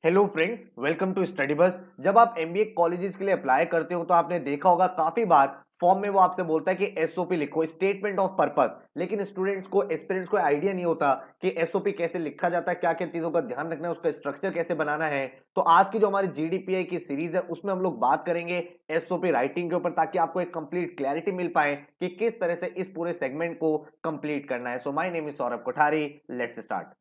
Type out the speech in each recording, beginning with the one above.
Hello friends, welcome to study bus. जब आप MBA colleges के लिए अप्लाई करते हो तो आपने देखा होगा काफी बार फॉर्म में वो आपसे बोलता है कि एसओपी लिखो, स्टेटमेंट ऑफ पर्पस। लेकिन स्टूडेंट्स को एस्पिरेंट्स को आइडिया नहीं होता कि एसओपी कैसे लिखा जाता है, क्या क्या चीजों का ध्यान रखना है, उसका स्ट्रक्चर कैसे बनाना है। तो आज की जो हमारी जीडीपीआई की सीरीज है उसमें हम लोग बात करेंगे एसओपी राइटिंग के ऊपर, ताकि आपको एक कंप्लीट क्लैरिटी मिल पाए कि किस तरह से इस पूरे सेगमेंट को कंप्लीट करना है। So my name is Saurabh Kothari, let's start.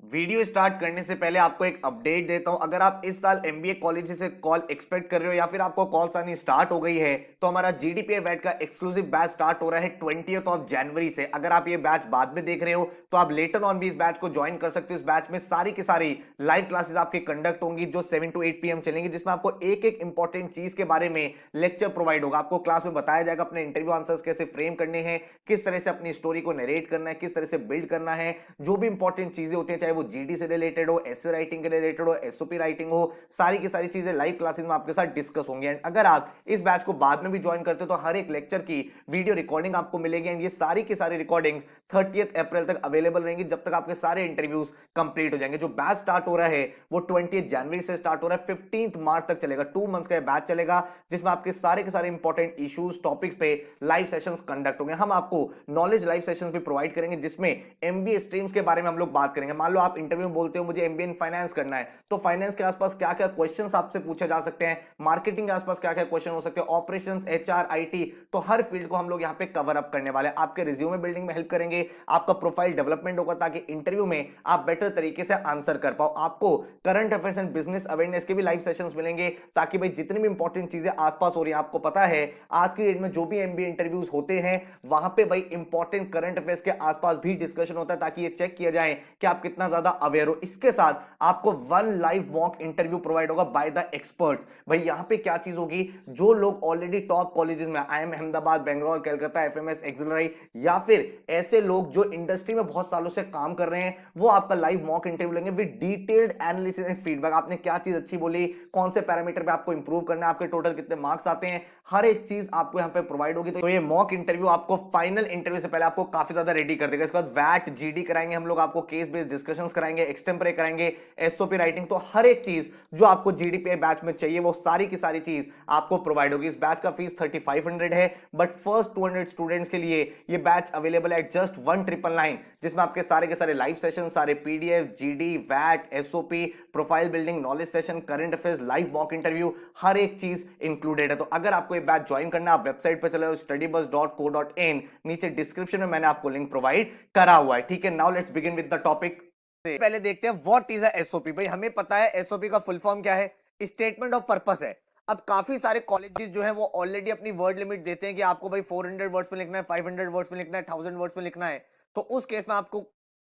Video start करने से पहले आपको एक अपडेट देता हूं। अगर आप इस साल एमबीए कॉलेज से कॉल एक्सपेक्ट कर रहे हो या फिर आपको कॉल्स आनी स्टार्ट हो गई है, तो हमारा जीडीपीए बैच का एक्सक्लूसिव बैच स्टार्ट हो रहा है 20th ऑफ जनवरी से। अगर आप ये बैच बाद में देख रहे हो तो आप लेटर ऑन भी इस बैच को ज्वाइन कर सकते हो। इस बैच में सारी की सारी लाइव क्लासेस आपकी कंडक्ट होंगी जो 7 to 8 PM चलेंगी, जिसमें आपको एक एक इंपॉर्टेंट चीज के बारे में लेक्चर प्रोवाइड होगा। आपको क्लास में बताया जाएगा अपने इंटरव्यू आंसर्स कैसे फ्रेम करने हैं, किस तरह से अपनी स्टोरी को नरेट करना है, किस तरह से बिल्ड करना है। जो भी इंपॉर्टेंट चीजें होती हैं, चाहे वो जीडी से रिलेटेड हो, एसए राइटिंग के रिलेटेड हो, एसओपी राइटिंग हो, सारी की सारी चीजें लाइव क्लासेस में आपके साथ डिस्कस होंगी। एंड अगर आप इस बैच को बाद में भी ज्वाइन करते हो तो हर एक लेक्चर की वीडियो रिकॉर्डिंग आपको मिलेगी। एंड ये सारी की सारी रिकॉर्डिंग्स 30th अप्रैल तक अवेलेबल रहेंगी, जब तक आपके सारे इंटरव्यूज कंप्लीट हो जाएंगे। जो बैच स्टार्ट हो रहा है वो 20th जनवरी से स्टार्ट हो रहा है, 15th मार्च तक चलेगा। 2 मंथ्स का बैच चलेगा, जिसमें आपके सारे के सारे इंपॉर्टेंट इश्यूज टॉपिक्स पे लाइव सेशंस कंडक्ट होंगे। हम आपको नॉलेज लाइव सेशंस भी प्रोवाइड करेंगे, जिसमें एमबीए स्ट्रीम्स के बारे में हम लोग बात करेंगे। मान लो आप इंटरव्यू में बोलते हो मुझे एमबीए इन फाइनेंस करना है, तो फाइनेंस के आसपास क्या क्या क्वेश्चंस आपसे पूछे जा सकते हैं, मार्केटिंग के आसपास क्या क्या क्वेश्चन हो सकते हैं, ऑपरेशंस, एचआर, आईटी, तो हर फील्ड को हम लोग यहाँ पे कवर अप करने वाले हैं। आपके रिज्यूमे बिल्डिंग में हेल्प करेंगे, आपका प्रोफाइल डेवलपमेंट होगा, ताकि इंटरव्यू में आप बेटर तरीके से आंसर कर पाओ। आपको current affairs and business awareness के भी लाइव सेशंस मिलेंगे, ताकि भाई जितनी भी इंपॉर्टेंट चीजें आसपास हो रही हैं, आपको पता है आज की डेट में जो भी एमबीए इंटरव्यूज होते हैं वहां पे भाई इंपॉर्टेंट करंट अफेयर्स के आसपास भी डिस्कशन होता है, ताकि ये चेक किया जाए कि आप कितना ज्यादा अवेयर हो। इसके साथ आपको 1 लाइव मॉक इंटरव्यू प्रोवाइड होगा बाय द एक्सपर्ट। भाई यहां पे क्या चीज होगी, जो लोग ऑलरेडी टॉप कॉलेजेस में, IIM Ahmedabad, Bangalore, Calcutta, FMS, auxiliary, या फिर ऐसे लोग जो इंडस्ट्री में बहुत सालों से काम कर रहे हैं, वो आपका लाइव मॉक इंटरव्यू लेंगे with detailed analysis and feedback. आपने क्या चीज अच्छी बोली, कौन से पैरामीटर पे आपको इंप्रूव करना है, आपके टोटल कितने मार्क्स आते हैं, हर एक चीज आपको यहां पे प्रोवाइड होगी। तो ये मॉक इंटरव्यू आपको फाइनल इंटरव्यू से पहले आपको काफी ज्यादा रेडी कर देगा। इसके बाद वैट जीडी कराएंगे हम लोग, आपको केस बेस्ड डिस्कशंस कराएंगे, एक्सटेम्परे कराएंगे, एसओपी राइटिंग। तो हर एक चीज जो आपको जीडीपीआई बैच में चाहिए वो सारी की सारी चीज आपको प्रोवाइड होगी। इस बैच का फीस 3500 है, बट फर्स्ट 200 स्टूडेंट्स के लिए ये बैच अवेलेबल है जस्ट 1999, जिसमें आपके सारे के सारे लाइव सेशन, सारे पीडीएफ, जीडी, वैट, SOP, profile building, knowledge session, current affairs, live mock interview, हर एक चीज इंक्लूडेड है। तो अगर आपको ये बैच ज्वाइन करना है, आप वेबसाइट पर चले जाओ studybus.co.in, नीचे डिस्क्रिप्शन में मैंने आपको लिंक प्रोवाइड करा हुआ है। ठीक है, now let's begin with the topic. पहले देखते हैं व्हाट इज अ एसओपी। भाई हमें पता है एसओपी का फुल फॉर्म क्या है, स्टेटमेंट ऑफ पर्पस है। अब काफी सारे कॉलेजेस जो है वो ऑलरेडी अपनी वर्ड लिमिट देते हैं कि आपको भाई 400 वर्ड्स में लिखना है, 500 वर्ड्स में लिखना है, 1000 वर्ड्स में लिखना है। तो उस केस में आपको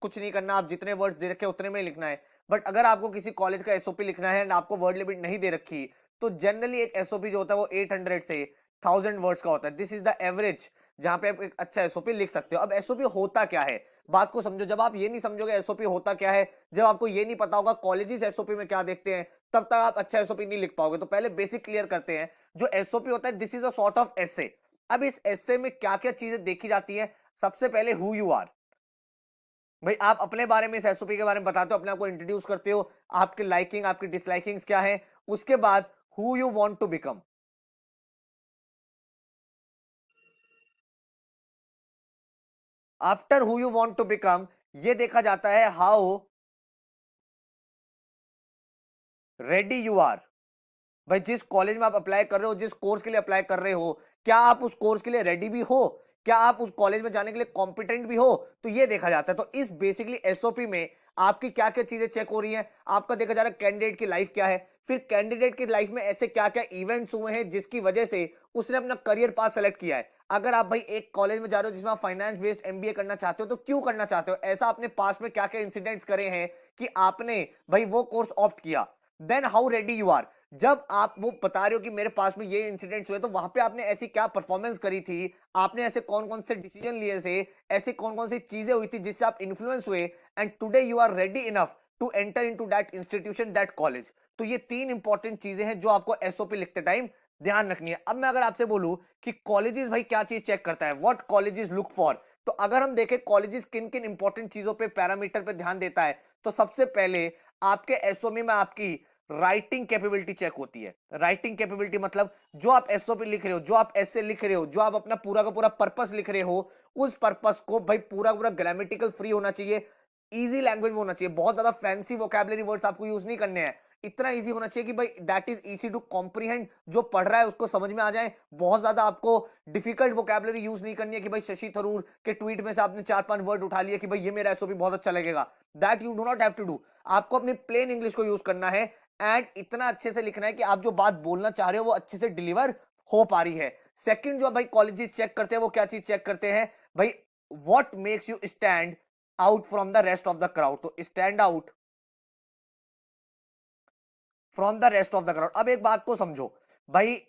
कुछ नहीं करना, आप जितने वर्ड्स दे रखे उतने में लिखना है। बट अगर आपको किसी कॉलेज का एसओपी लिखना है ना, आपको वर्ड लिमिट नहीं दे रखी, तो जनरली एक एसओपी जो होता है वो 800 से 1000 वर्ड्स का होता है। दिस इज द एवरेज जहां पे आप एक अच्छा एसओपी लिख सकते हो। अब एसओपी होता क्या है, बात को समझो। जब आप ये नहीं समझोगे एसओपी होता क्या है, जब आपको ये नहीं पता होगा कॉलेजेस एसओपी में क्या देखते हैं, तब तक आप अच्छा एसओपी नहीं लिख पाओगे। तो पहले बेसिक क्लियर करते हैं। जो एसओपी होता है this is a sort of essay. अब इस एसे में क्या क्या चीजें देखी जाती है, सबसे पहले हु यू आर। भाई आप अपने बारे में इस एसओपी के बारे में बताते हो, अपने आप को इंट्रोड्यूस करते हो, आपके लाइकिंग आपकी डिसलाइकिंग्स क्या है। उसके बाद who you want to become. After who you want to become ये देखा जाता है हाउ रेडी यू आर। भाई जिस कॉलेज में आप अप्लाई कर रहे हो, जिस कोर्स के लिए अप्लाई कर रहे हो, क्या आप उस कोर्स के लिए रेडी भी हो, क्या आप उस कॉलेज में जाने के लिए कॉम्पिटेंट भी हो, तो ये देखा जाता है। तो इस बेसिकली एसओपी में आपकी क्या क्या चीजें चेक हो रही हैं, आपका देखा जा रहा है कैंडिडेट की लाइफ क्या है, फिर कैंडिडेट की लाइफ में ऐसे क्या क्या इवेंट्स हुए हैं जिसकी वजह से उसने अपना करियर पाथ सेलेक्ट किया है। अगर आप भाई एक कॉलेज में जा रहे हो जिसमें आप फाइनेंस बेस्ड एमबीए करना चाहते हो, तो क्यों करना चाहते हो, ऐसा आपने पास में क्या क्या इंसिडेंट्स करे हैं कि आपने भाई वो कोर्स ऑप्ट किया। Then how ready you are, जब आप वो बता रहे हो कि मेरे पास में ये इंसिडेंट्स हुए, तो वहां पे आपने ऐसी क्या परफॉर्मेंस करी थी, आपने ऐसे कौन कौन से डिसीजन लिए थे, ऐसी कौन कौन सी चीजें हुई थी जिससे आप इन्फ्लुएंस हुए, and today you are ready enough to enter into that institution, that college. तो ये 3 इंपॉर्टेंट चीजें हैं जो आपको एसओपी लिखते टाइम ध्यान रखनी है। अब मैं अगर आपसे बोलूं कि कॉलेजेस भाई क्या चीज चेक करता है, व्हाट कॉलेजेस लुक फॉर, तो अगर हम देखें कॉलेजेस किन किन इंपॉर्टेंट चीजों पे पैरामीटर पे ध्यान देता है, तो सबसे पहले आपके एसओपी में आपकी राइटिंग कैपेबिलिटी चेक होती है। राइटिंग कैपेबिलिटी मतलब जो आप एसओपी लिख रहे हो, जो आप एसे लिख रहे हो, जो आप अपना पूरा का पूरा पर्पस लिख रहे हो, उस पर्पस को भाई पूरा पूरा ग्रामेटिकल फ्री होना चाहिए, इजी लैंग्वेज में होना चाहिए, बहुत ज्यादा फैंसी वोकैबुलरी वर्ड्स आपको यूज नहीं करने हैं, इतना इजी होना चाहिए कि भाई that is easy to comprehend, जो पढ़ रहा है उसको समझ में आ जाए। बहुत ज्यादा आपको डिफिकल्ट वोकैबुलरी यूज नहीं करनी है कि भाई शशि थरूर के ट्वीट में से आपने 4-5 वर्ड उठा लिए कि भाई ये मेरा एसओपी बहुत अच्छा लगेगा, that you do not have to do. आपको अपनी प्लेन इंग्लिश को यूज करना है एंड इतना अच्छे से लिखना है कि आप जो बात बोलना चाह रहे हो वो अच्छे से डिलीवर हो पा रही है। सेकंड जो भाई कॉलेजेस चेक करते हैं वो क्या चीज चेक करते हैं भाई, what makes you stand out from the rest of the crowd. तो stand out from the rest of the crowd. अब एक बात को समझो भाई,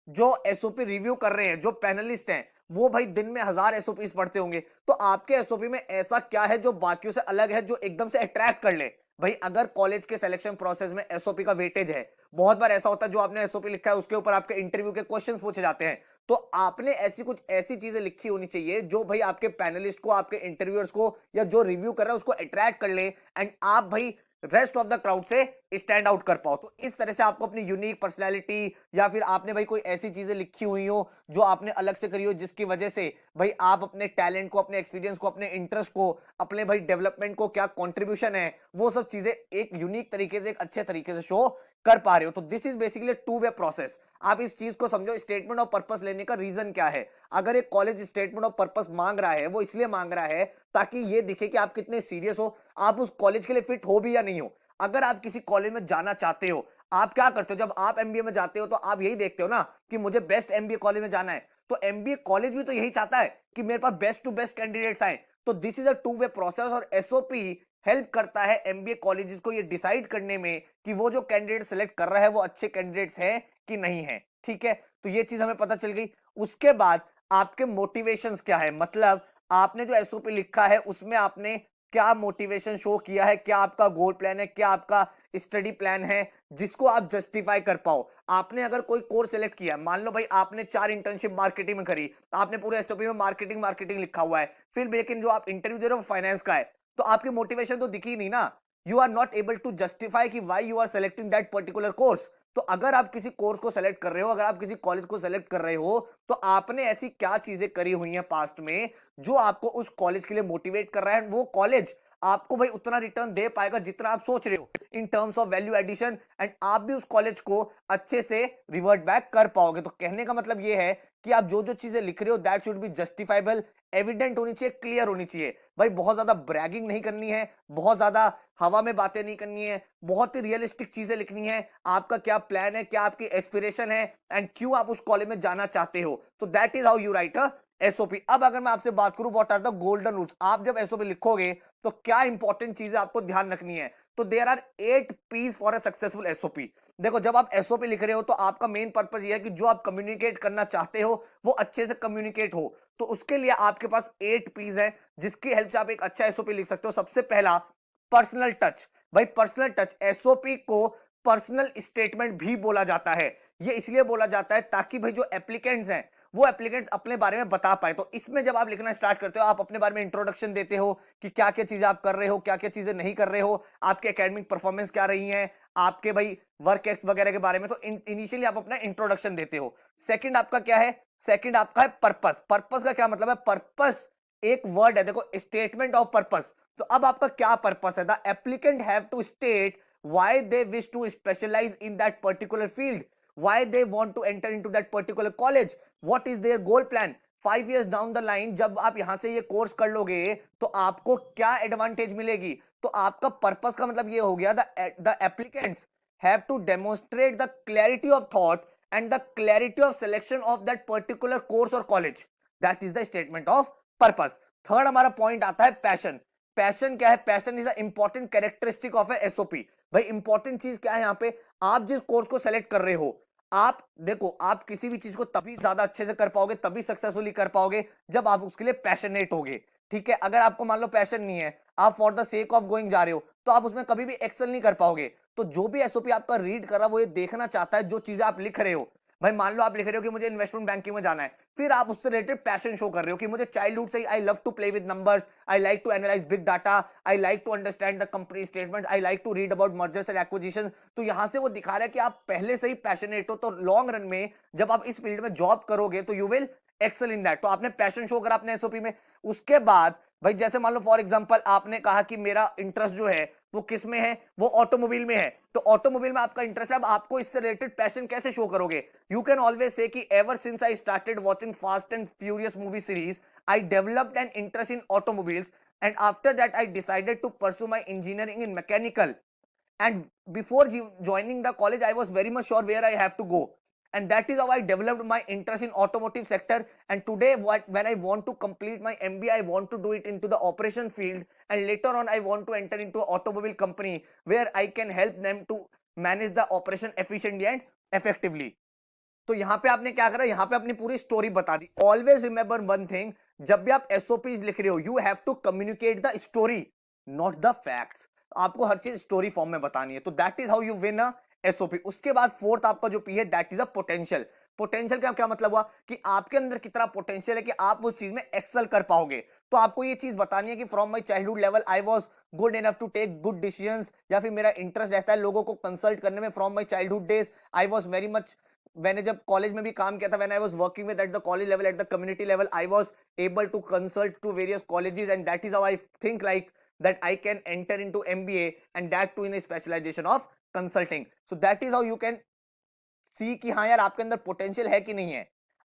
जो एसओपी रिव्यू कर रहे हैं, जो पैनलिस्ट हैं, वो भाई दिन में 1000 एसओपीस पढ़ते होंगे, तो आपके एसओपी में ऐसा क्या है जो बाकियों से अलग है, जो एकदम से अट्रैक्ट कर ले। भाई अगर कॉलेज के सिलेक्शन प्रोसेस में एसओपी का वेटेज है, बहुत बार ऐसा होता है जो आपने एसओपी लिखा है उसके ऊपर आपके इंटरव्यू के क्वेश्चंस पूछे जाते हैं, तो आपने ऐसी कुछ ऐसी चीजें लिखी होनी चाहिए जो भाई आपके पैनलिस्ट को, आपके इंटरव्यूअर्स को, या जो रिव्यू कर रहा है उसको अट्रैक्ट कर ले एंड आप भाई रेस्ट ऑफ द क्राउड से स्टैंड आउट कर पाओ। तो इस तरह से आपको अपनी यूनिक पर्सनैलिटी, या फिर आपने भाई कोई ऐसी चीजें लिखी हुई हो जो आपने अलग से करी हो, जिसकी वजह से भाई आप अपने टैलेंट को, अपने एक्सपीरियंस को, अपने इंटरेस्ट को, अपने भाई डेवलपमेंट को क्या कंट्रीब्यूशन है, वो सब चीजें एक यूनिक तरीके से, एक अच्छे तरीके से शो कर पा रहे हो। तो this is basically two way process. आप इस चीज को समझो, स्टेटमेंट ऑफ पर्पस लेने का रीजन क्या है। अगर एक कॉलेज स्टेटमेंट ऑफ पर्पस मांग रहा है, वो इसलिए मांग रहा है ताकि ये दिखे कि आप कितने सीरियस हो, आप उस कॉलेज के लिए फिट हो भी या नहीं हो। अगर आप किसी कॉलेज में जाना चाहते हो, आप क्या करते हो, जब आप एमबीए में जाते हो तो आप यही देखते हो ना कि मुझे बेस्ट एमबीए कॉलेज में जाना है, तो एमबीए कॉलेज भी तो यही चाहता है कि मेरे पास बेस्ट टू बेस्ट कैंडिडेट्स आए। तो this is a two way process, और एसओपी हेल्प करता है एमबीए कॉलेजेस को ये डिसाइड करने में कि वो जो कैंडिडेट सेलेक्ट कर रहा है वो अच्छे कैंडिडेट्स हैं कि नहीं है। ठीक है, तो ये चीज हमें पता चल गई। उसके बाद आपके मोटिवेशंस क्या है, मतलब आपने जो एसओपी लिखा है उसमें आपने क्या मोटिवेशन शो किया है, क्या आपका गोल प्लान है, क्या आपका स्टडी प्लान है जिसको आप जस्टिफाई कर पाओ। आपने अगर कोई कोर्स सेलेक्ट किया, मान लो भाई आपने 4 इंटर्नशिप मार्केटिंग में करी, आपने पूरे एसओपी में मार्केटिंग मार्केटिंग लिखा हुआ है, फिर लेकिन जो आप इंटरव्यू दे रहे हो फाइनेंस का है, तो आपकी मोटिवेशन तो दिखी नहीं ना। You are not able to justify कि why you are selecting that particular course. तो अगर आप किसी कोर्स को सेलेक्ट कर रहे हो, अगर आप किसी कॉलेज को सेलेक्ट कर रहे हो, तो आपने ऐसी क्या चीजें करी हुई हैं पास्ट में जो आपको उस कॉलेज के लिए मोटिवेट कर रहा है। वो कॉलेज आपको भाई उतना रिटर्न दे पाएगा जितना आप सोच रहे हो in terms of value addition, and आप भी उस कॉलेज को अच्छे से रिवर्ट बैक कर पाओगे। तो कहने का मतलब ये है कि आप जो जो चीजें लिख रहे हो that should be justifiable, evident होनी चाहिए, क्लियर होनी चाहिए। भाई बहुत ज्यादा ब्रैगिंग नहीं करनी है, बहुत ज्यादा हवा में बातें नहीं करनी है, बहुत ही रियलिस्टिक चीजें लिखनी है। आपका क्या प्लान है, क्या आपकी एस्पिरेशन है, एंड क्यों आप उस कॉलेज में जाना चाहते हो। तो that is how you write a SOP. अब अगर मैं आपसे बात करूं what are the golden rules, आप जब एसओपी लिखोगे तो क्या इंपॉर्टेंट चीजें आपको ध्यान रखनी है। तो there are 8 piece for a successful SOP. देखो जब आप एसओपी लिख रहे हो तो आपका मेन पर्पस ये है कि जो आप कम्युनिकेट करना चाहते हो वो अच्छे से कम्युनिकेट हो। तो उसके लिए आपके पास 8 पीस है जिसकी हेल्प से आप एक अच्छा एसओपी लिख सकते हो। सबसे पहला, पर्सनल टच। भाई पर्सनल टच, एसओपी को पर्सनल स्टेटमेंट भी बोला जाता है। ये इसलिए बोला जाता है ताकि भाई जो एप्लीकेंट्स हैं वो एप्लीकेंट्स अपने बारे में बता पाए। तो इसमें जब आप लिखना स्टार्ट करते हो, आप अपने बारे में इंट्रोडक्शन देते हो कि क्या क्या चीजें आप कर रहे हो, क्या क्या चीजें नहीं कर रहे हो, आपके एकेडमिक परफॉर्मेंस क्या रही है, आपके भाई वर्क एक्स वगैरह के बारे में। तो इनिशियली आप अपना इंट्रोडक्शन देते हो। सेकंड आपका क्या है, सेकंड आपका है पर्पस। पर्पस का क्या मतलब है, पर्पस एक वर्ड है, देखो स्टेटमेंट ऑफ पर्पस। तो अब आपका क्या पर्पस है, the applicant have to state why they wish to specialise in that particular field, why they want to enter into that particular college, what is their goal plan 5 years down the line। जब आप यहां से ये course कर लोगे तो आपको क्या एडवांटेज मिलेगी। तो आपका पर्पस का मतलब ये हो गया, the applicants have to demonstrate the clarity of thought and the clarity of selection of that particular course और college, that is the statement of purpose. Third हमारा पॉइंट आता है पैशन। पैशन क्या है, passion is a important characteristic of a SOP. भाई important चीज क्या है यहाँ पे, आप जिस कोर्स को सेलेक्ट कर रहे हो, आप देखो आप किसी भी चीज को तभी ज्यादा अच्छे से कर पाओगे, तभी सक्सेसफुली कर पाओगे जब आप उसके लिए पैशनेट होगे। ठीक है, अगर आपको मान लो पैशन नहीं है, आप for the sake of going जा रहे हो, तो आप उसमें कभी भी एक्सेल नहीं कर पाओगे। तो जो भी एसओपी आपका रीड कर रहा है वो ये देखना चाहता है जो चीजें आप लिख रहे हो, भाई मान लो आप लिख रहे हो कि मुझे इन्वेस्टमेंट बैंकिंग में जाना है, फिर आप उससे रिलेटेड पैशन शो कर रहे हो कि मुझे चाइल्डहुड से I love to play with numbers, I like to analyse big data, I like to understand the company statement, I like to read about mergers and acquisition. तो यहां से वो दिखा रहा है कि आप पहले से ही पैशनेट हो, तो लॉन्ग रन में जब आप इस फील्ड में जॉब करोगे तो you will excel in that. तो आपने पैशन शो करा अपने एसओपी में। उसके बाद भाई जैसे मान लो फॉर एग्जांपल आपने कहा कि मेरा इंटरेस्ट जो है वो किस में है, वो ऑटोमोबाइल में है, तो ऑटोमोबाइल में आपका इंटरेस्ट है। अब आपको इससे रिलेटेड पैशन कैसे शो करोगे? यू कैन ऑलवेज से कि ever since I started watching fast and furious movie series I developed an interest in automobiles and after that I decided to pursue my engineering in mechanical and before joining the college I was very much sure where I have to go, and that is how I developed my interest in automotive sector. And today when I want to complete my MBA I want to do it into the operation field, and later on I want to enter into an automobile company where I can help them to manage the operation efficiently and effectively. तो यहां पे आपने क्या करा, यहां पे अपनी पूरी स्टोरी बता दी। ऑलवेज रिमेंबर वन थिंग, जब भी आप एसओपीज लिख रहे हो you have to communicate the story not the facts. आपको हर चीज स्टोरी फॉर्म में बतानी है, तो that is how you win a SOP. उसके बाद फोर्थ आपका जो पी है that is a potential. Potential का क्या मतलब हुआ कि आपके अंदर कितना पोटेंशियल है कि आप उस चीज में एक्सेल कर पाओगे। तो आपको ये चीज बतानी है कि from my childhood level I was good enough to take good decisions, या फिर मेरा इंटरेस्ट रहता है लोगों को कंसल्ट करने में। From my childhood days I was very much, मैंने जब कॉलेज में भी काम किया था, when I was working with at the college level, at the community level, I was able to consult to various colleges, and that is how I think like that I can enter into MBA, and that too in a specialization of consulting. So that is how you can see कि हाँ यार आपके अंदर potential है कि नहीं है।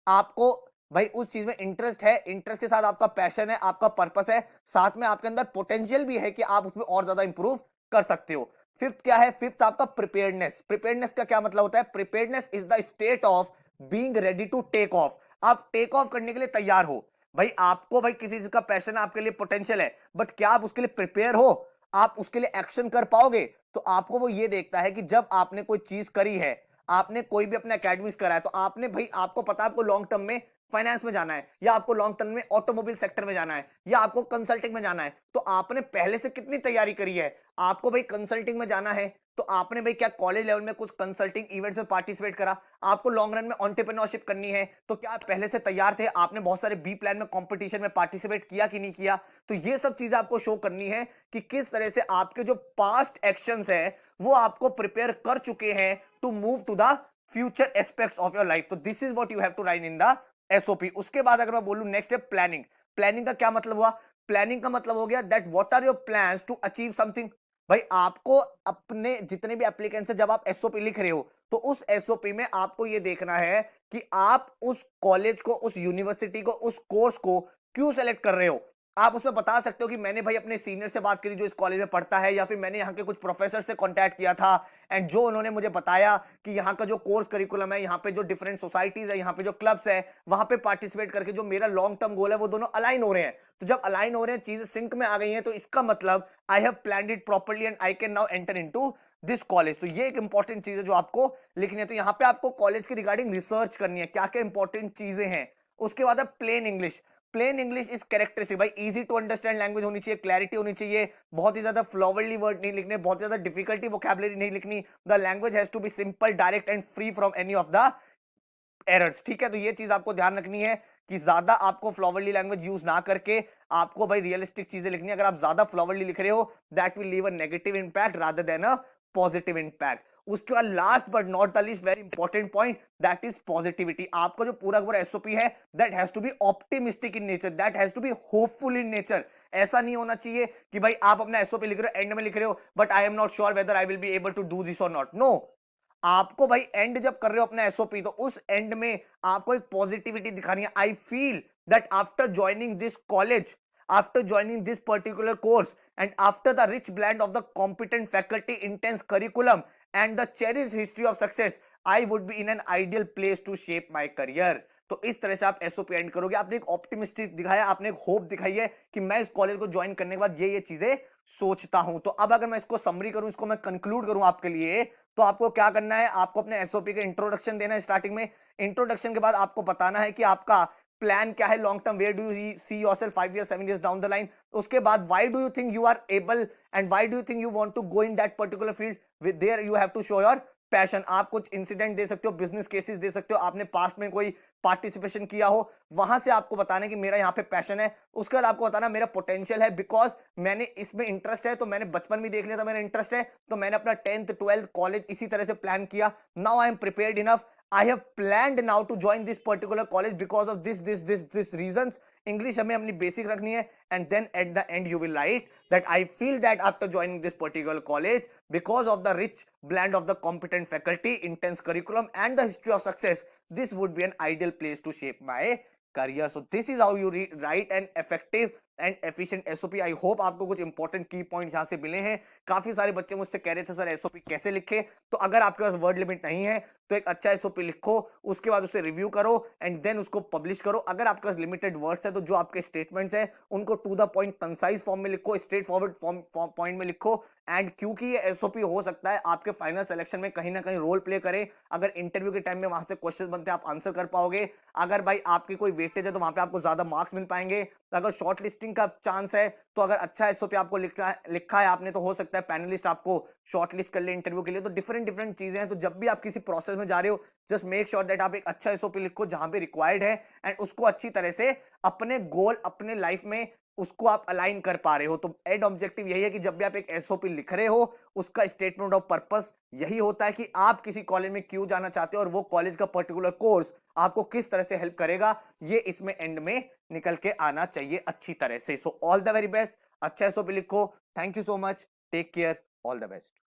आपको भाई उस चीज में इंटरेस्ट है, इंटरेस्ट के साथ आपका पैशन है, आपका पर्पस है, साथ में आपके अंदर पोटेंशियल भी है कि आप उसमें और ज्यादा इंप्रूव कर सकते हो। फिफ्थ क्या है? फिफ्थ आपका प्रिपेयर्डनेस। प्रिपेयर्डनेस का क्या मतलब होता है? Preparedness is the state of being ready to take off. आप टेक ऑफ करने के लिए तैयार हो। भाई आपको भाई किसी चीज का पैशन है, आपके लिए पोटेंशियल है, बट क्या आप उसके लिए प्रिपेयर हो? आप उसके लिए एक्शन कर पाओगे? तो आपको वो ये देखता है कि जब आपने कोई चीज करी है, आपने कोई भी अपना एकेडमिक्स करा है, तो आपने भाई आपको पता है आपको लॉन्ग टर्म में फाइनेंस में जाना है, या आपको लॉन्ग टर्म में ऑटोमोबाइल सेक्टर में जाना है, या आपको कंसल्टिंग में जाना है, तो आपने पहले से कितनी तैयारी करी है। आपको भाई कंसल्टिंग में जाना है तो आपने भाई क्या कॉलेज लेवल में कुछ कंसल्टिंग इवेंट्स में पार्टिसिपेट करा? आपको लॉन्ग रन में एंटरप्रेन्योरशिप करनी है तो क्या आप पहले से तैयार थे? आपने बहुत सारे बी प्लान में कंपटीशन में पार्टिसिपेट किया कि नहीं किया? तो ये सब चीजें आपको शो करनी है कि किस तरह से आपके जो पास्ट एक्शंस है वो आपको प्रिपेयर कर चुके हैं to move to the future aspects of your life. तो this is what you have to write in the SOP. उसके बाद अगर मैं बोलूं नेक्स्ट है प्लानिंग। प्लानिंग का क्या मतलब हुआ? प्लानिंग का मतलब हो गया that what are your plans to achieve something. भाई आपको अपने जितने भी एप्लीकेंट्स है, जब आप एसओपी लिख रहे हो तो उस एसओपी में आपको यह देखना है कि आप उस कॉलेज को, उस यूनिवर्सिटी को, उस कोर्स को क्यों सेलेक्ट कर रहे हो। आप उसमें बता सकते हो कि मैंने भाई अपने सीनियर से बात करी जो इस कॉलेज में पढ़ता है, या फिर मैंने यहाँ के कुछ प्रोफेसर से कांटेक्ट किया था, एंड जो उन्होंने मुझे बताया कि यहाँ का जो कोर्स करिकुलम है, यहाँ पे जो डिफरेंट सोसाइटीज है, यहाँ पे जो क्लब्स है, वहां पे पार्टिसिपेट करके जो मेरा लॉन्ग टर्म गोल है वो दोनों अलाइन हो रहे हैं। तो जब अलाइन हो रहे हैं, चीजें सिंक में आ गई हैं, तो इसका मतलब I have planned it properly and I can now enter into this college. तो ये एक इंपॉर्टेंट चीज है जो आपको लिखनी है। तो यहाँ पे आपको कॉलेज की रिगार्डिंग रिसर्च करनी है, क्या क्या इंपॉर्टेंट चीजें हैं। उसके बाद है plain English. Plain English is characteristic. भाई इजी टू अंडरस्टैंड लैंग्वेज होनी चाहिए, क्लैरिटी होनी चाहिए, बहुत ही ज्यादा फ्लॉवर्ली वर्ड नहीं लिखने, बहुत ज्यादा डिफिकल्टी वोकैबुलरी नहीं लिखनी। The language has to be simple, direct and free from any of the errors. ठीक है, तो ये चीज आपको ध्यान रखनी है कि ज्यादा आपको फ्लॉवर्ली लैंग्वेज यूज ना करके आपको भाई रियलिस्टिक चीजें लिखनी है। अगर आप ज्यादा फ्लॉवर्ली लिख रहे हो that will leave a negative impact rather than a positive impact. उसके बाद last but not the least very important point that is positivity. आपका जो पूरा पूरा एसओपी है that has to be optimistic in nature, that has to be hopeful in nature. ऐसा नहीं होना चाहिए कि भाई आप अपना एसओपी लिख रहे हो, एंड में लिख रहे हो but I am not sure whether I will be able to do this और नॉट। नो, आपको भाई एंड जब कर रहे हो अपना एसओपी तो उस एंड में आपको एक पॉजिटिविटी दिखानी है। I feel that after joining this college, after joining this particular course, and after the rich blend of the competent faculty, intense curriculum, and the cherished history of success, I would be in an ideal place to shape my career. तो इस तरह से आप SOP and करोगे। आपने एक optimistic दिखाया, आपने एक होप दिखाई है कि मैं इस कॉलेज को ज्वाइन करने के बाद ये चीजें सोचता हूं। तो अब अगर मैं इसको समरी करूं, इसको मैं कंक्लूड करूं आपके लिए, तो आपको क्या करना है? आपको अपने एसओपी का इंट्रोडक्शन देना है स्टार्टिंग में। इंट्रोडक्शन के बाद आपको बताना है कि आपका प्लान क्या है long term, where do you see yourself 5 years 7 years down the line. उसके बाद why do you think you are able and why do you think you want to go in that particular field, there you have to show your passion, आप कुछ incident दे सकते हो, business cases they सकते हो, आपने past में कोई participation किया हो, वहां से आपको बताना कि मेरा यहाँ पे पैशन है। उसके बाद आपको बताना मेरा पोटेंशियल है, बिकॉज मैंने इसमें इंटरेस्ट है, तो मैंने बचपन में देख लिया था मेरा इंटरेस्ट है, तो मैंने अपना 10th 12th कॉलेज इसी तरह से प्लान किया। Now I am prepared enough, I have planned now to join this particular college because of this reasons. English हमें अपनी basic रखनी है, and then at the end you will write that I feel that after joining this particular college, because of the rich blend of the competent faculty, intense curriculum, and the history of success, this would be an ideal place to shape my career. So this is how you write an effective and efficient SOP. I hope आपको कुछ important की point यहां से मिले हैं। काफी सारे बच्चे मुझसे कह रहे थे सर एसओपी कैसे लिखे, तो अगर आपके पास वर्ड लिमिट नहीं है तो एक अच्छा एसओपी लिखो, उसके बाद उसे रिव्यू करो एंड देन उसको पब्लिश करो। अगर आपके पास लिमिटेड वर्ड्स है तो जो आपके स्टेटमेंट्स है उनको to the point concise form में लिखो, स्ट्रेट फॉरवर्ड पॉइंट में लिखो। एंड क्योंकि ये एसओपी हो सकता है आपके फाइनल सिलेक्शन में कहीं ना कहीं रोल प्ले करे, अगर इंटरव्यू के टाइम में वहां से क्वेश्चन बनते हैं आप आंसर कर पाओगे, अगर भाई आपकी कोई वेटेज है तो वहां पे आपको ज्यादा मार्क्स मिल पाएंगे, अगर शॉर्ट लिस्टिंग का चांस है तो अगर अच्छा एसओपी आपको लिखा है आपने, तो हो सकता है पैनलिस्ट आपको शॉर्ट लिस्ट कर ले इंटरव्यू के लिए। तो डिफरेंट चीजें हैं, तो जब भी आप किसी प्रोसेस में जा रहे हो जस्ट मेक श्योर दैट आप एक अच्छा एसओपी लिखो जहां पे रिक्वायर्ड है, एंड उसको अच्छी तरह से अपने गोल अपने लाइफ में उसको आप अलाइन कर पा रहे हो। तो एंड ऑब्जेक्टिव यही है कि जब भी आप एक एसओपी लिख रहे हो उसका स्टेटमेंट ऑफ पर्पस यही होता है कि आप किसी कॉलेज में क्यों जाना चाहते हो और वो कॉलेज का पर्टिकुलर कोर्स आपको किस तरह से हेल्प करेगा, ये इसमें एंड में निकल के आना चाहिए अच्छी तरह से। So all the very best, अच्छा एसओपी लिखो। Thank you so much, take care, all the best.